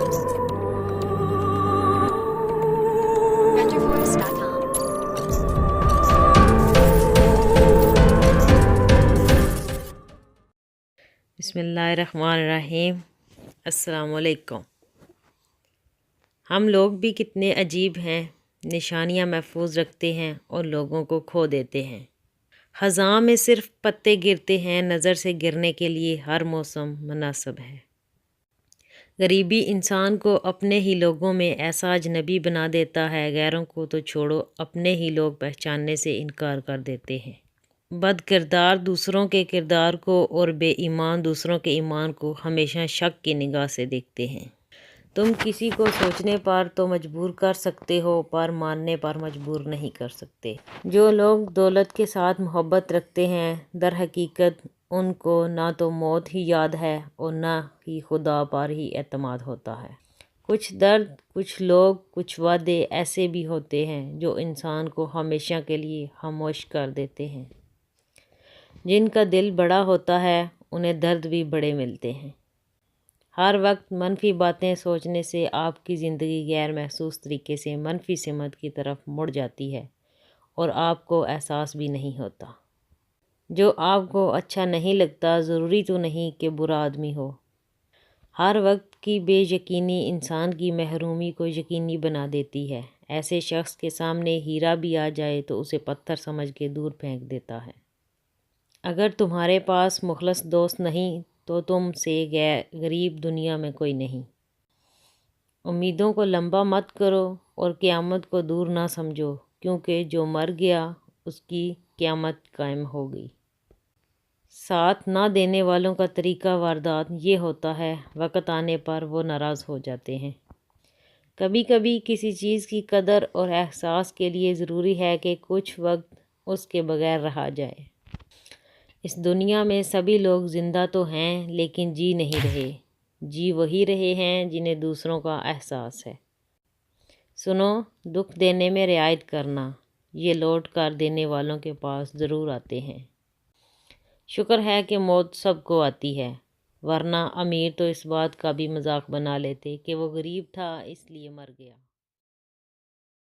RenderForest.com. بسم اللہ الرحمن الرحیم۔ السلام علیکم۔ ہم لوگ بھی کتنے عجیب ہیں، نشانیاں محفوظ رکھتے ہیں اور لوگوں کو کھو دیتے ہیں۔ خزاں میں صرف پتے گرتے ہیں، نظر سے گرنے کے لیے ہر موسم مناسب ہے۔ غریبی انسان کو اپنے ہی لوگوں میں ایسا اجنبی بنا دیتا ہے، غیروں کو تو چھوڑو، اپنے ہی لوگ پہچاننے سے انکار کر دیتے ہیں۔ بد کردار دوسروں کے کردار کو اور بے ایمان دوسروں کے ایمان کو ہمیشہ شک کی نگاہ سے دیکھتے ہیں۔ تم کسی کو سوچنے پر تو مجبور کر سکتے ہو، پر ماننے پر مجبور نہیں کر سکتے۔ جو لوگ دولت کے ساتھ محبت رکھتے ہیں، در حقیقت ان کو نہ تو موت ہی یاد ہے اور نہ ہی خدا پر ہی اعتماد ہوتا ہے۔ کچھ درد، کچھ لوگ، کچھ وعدے ایسے بھی ہوتے ہیں جو انسان کو ہمیشہ کے لیے خاموش کر دیتے ہیں۔ جن کا دل بڑا ہوتا ہے انہیں درد بھی بڑے ملتے ہیں۔ ہر وقت منفی باتیں سوچنے سے آپ کی زندگی غیر محسوس طریقے سے منفی سمت کی طرف مڑ جاتی ہے اور آپ کو احساس بھی نہیں ہوتا۔ جو آپ کو اچھا نہیں لگتا ضروری تو نہیں کہ برا آدمی ہو۔ ہر وقت کی بے یقینی انسان کی محرومی کو یقینی بنا دیتی ہے۔ ایسے شخص کے سامنے ہیرا بھی آ جائے تو اسے پتھر سمجھ کے دور پھینک دیتا ہے۔ اگر تمہارے پاس مخلص دوست نہیں تو تم سے غریب دنیا میں کوئی نہیں۔ امیدوں کو لمبا مت کرو اور قیامت کو دور نہ سمجھو، کیونکہ جو مر گیا اس کی قیامت قائم ہو گئی۔ ساتھ نہ دینے والوں کا طریقہ واردات یہ ہوتا ہے، وقت آنے پر وہ ناراض ہو جاتے ہیں۔ کبھی کبھی کسی چیز کی قدر اور احساس کے لیے ضروری ہے کہ کچھ وقت اس کے بغیر رہا جائے۔ اس دنیا میں سبھی لوگ زندہ تو ہیں لیکن جی نہیں رہے۔ جی وہی رہے ہیں جنہیں دوسروں کا احساس ہے۔ سنو، دکھ دینے میں رعایت کرنا، یہ لوٹ کر دینے والوں کے پاس ضرور آتے ہیں۔ شکر ہے کہ موت سب کو آتی ہے، ورنہ امیر تو اس بات کا بھی مذاق بنا لیتے کہ وہ غریب تھا اس لیے مر گیا۔